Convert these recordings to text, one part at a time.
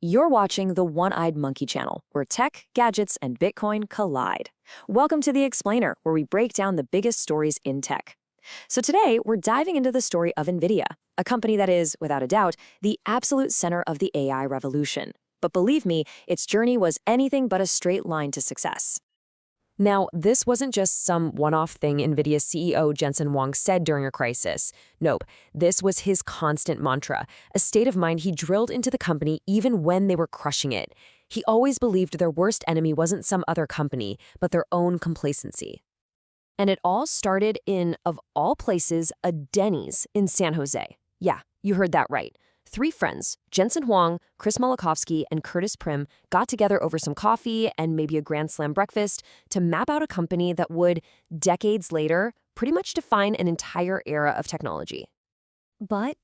You're watching the One-Eyed Monkey channel, where tech, gadgets, and Bitcoin collide. Welcome to The Explainer, where we break down the biggest stories in tech. So today, we're diving into the story of Nvidia, a company that is, without a doubt, the absolute center of the AI revolution. But believe me, its journey was anything but a straight line to success. Now, this wasn't just some one-off thing Nvidia's CEO Jensen Huang said during a crisis. Nope, this was his constant mantra, a state of mind he drilled into the company even when they were crushing it. He always believed their worst enemy wasn't some other company, but their own complacency. And it all started in, of all places, a Denny's in San Jose. Yeah, you heard that right. Three friends, Jensen Huang, Malachowsky, and Priem, got together over some coffee and maybe a Grand Slam breakfast to map out a company that would, decades later, pretty much define an entire era of technology. But,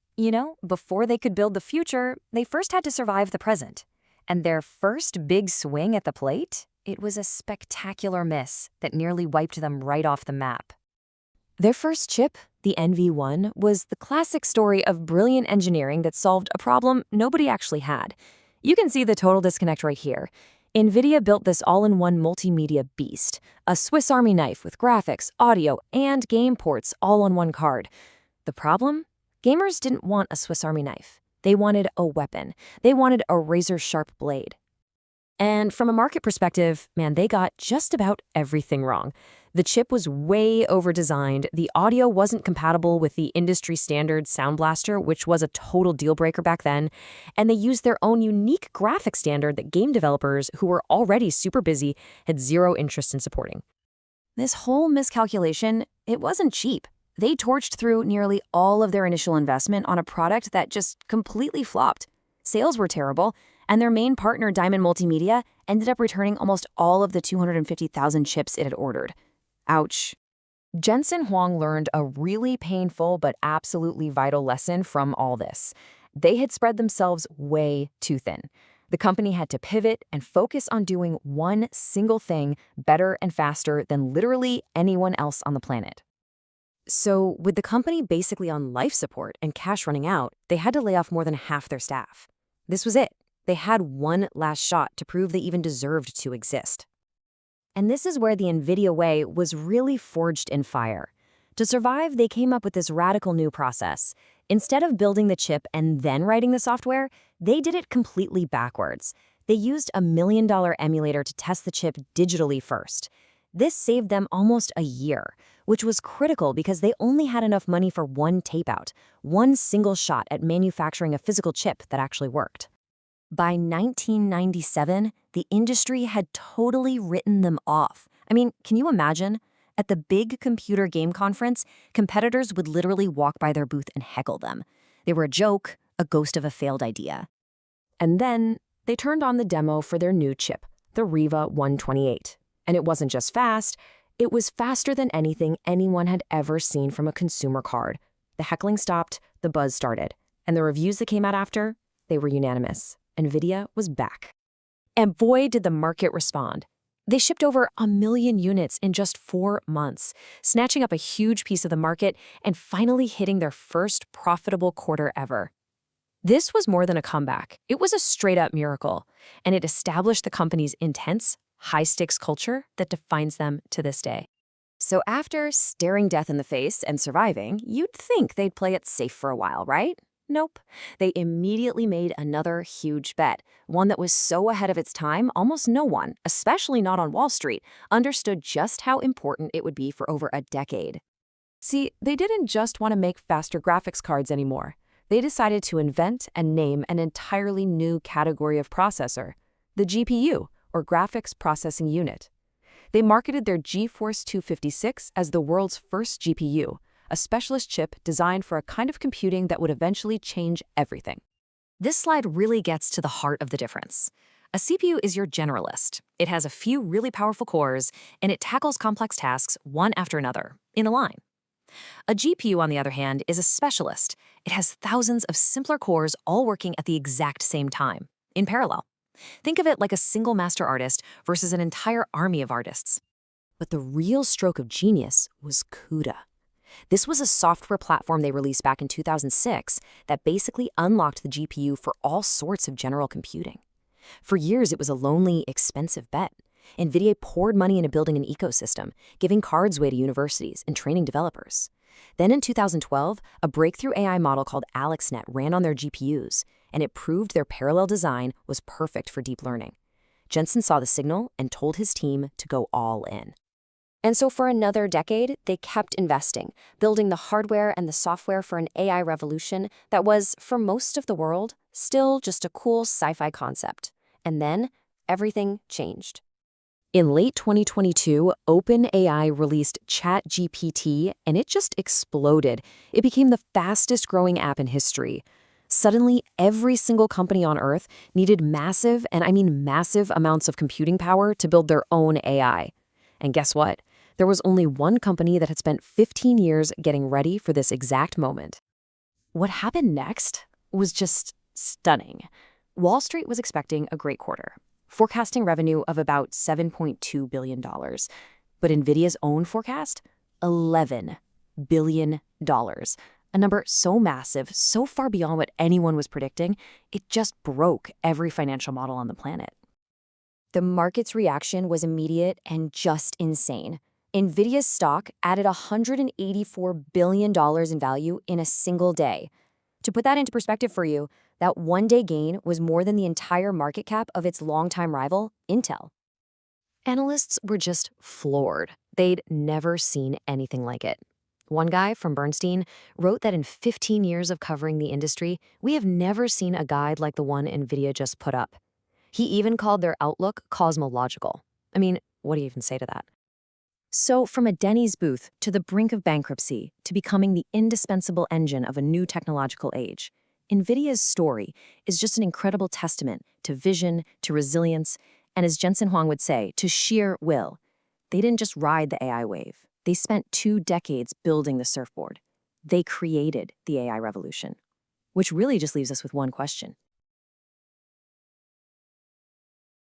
before they could build the future, they first had to survive the present. And their first big swing at the plate? It was a spectacular miss that nearly wiped them right off the map. Their first chip, the NV1, was the classic story of brilliant engineering that solved a problem nobody actually had. You can see the total disconnect right here. Nvidia built this all-in-one multimedia beast, a Swiss Army knife with graphics, audio, and game ports all on one card. The problem? Gamers didn't want a Swiss Army knife. They wanted a weapon. They wanted a razor-sharp blade. And from a market perspective, man, they got just about everything wrong. The chip was way over-designed, the audio wasn't compatible with the industry-standard Sound Blaster, which was a total deal-breaker back then, and they used their own unique graphic standard that game developers, who were already super busy, had zero interest in supporting. This whole miscalculation, it wasn't cheap. They torched through nearly all of their initial investment on a product that just completely flopped. Sales were terrible, and their main partner, Diamond Multimedia, ended up returning almost all of the 250,000 chips it had ordered. Ouch. Jensen Huang learned a really painful but absolutely vital lesson from all this. They had spread themselves way too thin. The company had to pivot and focus on doing one single thing better and faster than literally anyone else on the planet. So, with the company basically on life support and cash running out, they had to lay off more than half their staff. This was it. They had one last shot to prove they even deserved to exist. And this is where the Nvidia Way was really forged in fire. To survive, they came up with this radical new process. Instead of building the chip and then writing the software, they did it completely backwards. They used a $1 million emulator to test the chip digitally first. This saved them almost a year, which was critical because they only had enough money for one tape-out, one single shot at manufacturing a physical chip that actually worked. By 1997, the industry had totally written them off. I mean, can you imagine? At the big computer game conference, competitors would literally walk by their booth and heckle them. They were a joke, a ghost of a failed idea. And then they turned on the demo for their new chip, the RIVA 128. And it wasn't just fast, it was faster than anything anyone had ever seen from a consumer card. The heckling stopped, the buzz started, and the reviews that came out after, they were unanimous. Nvidia was back. And boy, did the market respond. They shipped over 1 million units in just 4 months, snatching up a huge piece of the market and finally hitting their first profitable quarter ever. This was more than a comeback. It was a straight-up miracle, and it established the company's intense, high-stakes culture that defines them to this day. So after staring death in the face and surviving, you'd think they'd play it safe for a while, right? Nope. They immediately made another huge bet, one that was so ahead of its time, almost no one, especially not on Wall Street, understood just how important it would be for over a decade. See, they didn't just want to make faster graphics cards anymore. They decided to invent and name an entirely new category of processor, the GPU, or Graphics Processing Unit. They marketed their GeForce 256 as the world's first GPU, a specialist chip designed for a kind of computing that would eventually change everything. This slide really gets to the heart of the difference. A CPU is your generalist. It has a few really powerful cores, and it tackles complex tasks one after another, in a line. A GPU, on the other hand, is a specialist. It has thousands of simpler cores all working at the exact same time, in parallel. Think of it like a single master artist versus an entire army of artists. But the real stroke of genius was CUDA. This was a software platform they released back in 2006 that basically unlocked the GPU for all sorts of general computing. For years, it was a lonely, expensive bet. Nvidia poured money into building an ecosystem, giving cards away to universities and training developers. Then in 2012, a breakthrough AI model called AlexNet ran on their GPUs, and it proved their parallel design was perfect for deep learning. Jensen saw the signal and told his team to go all in. And so for another decade, they kept investing, building the hardware and the software for an AI revolution that was, for most of the world, still just a cool sci-fi concept. And then everything changed. In late 2022, OpenAI released ChatGPT, and it just exploded. It became the fastest-growing app in history. Suddenly, every single company on Earth needed massive, and I mean massive amounts of computing power to build their own AI. And guess what? There was only one company that had spent 15 years getting ready for this exact moment. What happened next was just stunning. Wall Street was expecting a great quarter, forecasting revenue of about $7.2 billion. But NVIDIA's own forecast? $11 billion. A number so massive, so far beyond what anyone was predicting, it just broke every financial model on the planet. The market's reaction was immediate and just insane. NVIDIA's stock added $184 billion in value in a single day. To put that into perspective for you, that one-day gain was more than the entire market cap of its longtime rival, Intel. Analysts were just floored. They'd never seen anything like it. One guy from Bernstein wrote that in 15 years of covering the industry, we have never seen a guide like the one NVIDIA just put up. He even called their outlook cosmological. I mean, what do you even say to that? So from a Denny's booth to the brink of bankruptcy to becoming the indispensable engine of a new technological age, NVIDIA's story is just an incredible testament to vision, to resilience, and as Jensen Huang would say, to sheer will. They didn't just ride the AI wave. They spent 2 decades building the surfboard. They created the AI revolution. Which really just leaves us with one question.